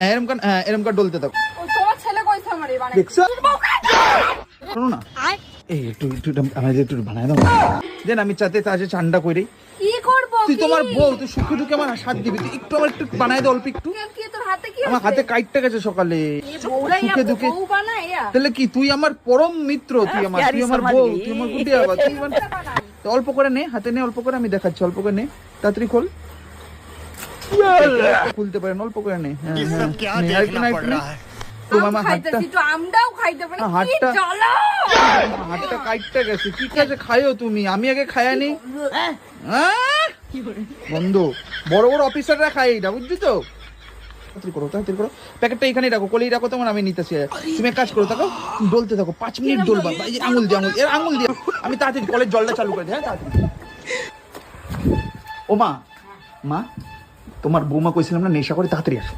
এরম কার ডলতে থাকো। তোমার ছেলে কইছে আমারে বানাই দেখছো? শোনো না, এই একটু আমাদের একটু বানায় দাও দেন, আমি চাতে তাজে ঠান্ডা করে। কি করব? তুই তোমার বউ, তুই সুখে দুঃখে আমার সাথ দিবি, তুই একটু আমার একটু বানায় দে অল্প একটু। কি তোর হাতে কি আমার হাতে কাইটটা গেছে সকালে, সুখে দুঃখে। বউ বানায় তাহলে কি তুই আমার পরম মিত্র, তুই আমার বউ, তুই আমার গুটি আবার, তুই অল্প করে নে, হাতে নে অল্প করে, আমি দেখাচ্ছি অল্প করে নে, তাড়াতাড়ি খোল। খুলতে পারেন অল্প করে নে। হাতটা কাইটটা গেছে, কি কাজে খাইও তুমি? আমি আগে খায়া নি বন্ধু, বড় বড় অফিসাররা খাই না, বুঝলি তো? তাড়াতাড়ি করো, প্যাকেটটা এখানেই রাখো, কোলেই রাখো, তোমার আমি নিতেছি। তুমি এক কাজ করো, থাকো ডলতে থাকো, 5 মিনিট ডলবা, আঙুল দিয়ে আঙুল দিয়ে। আমি তাড়াতাড়ি কলের জলটা চালু করে দিই। হ্যাঁ তাড়াতাড়ি। ও মা, তোমার বৌমা কইছিলাম না নেশা করে, তাড়াতাড়ি আসো।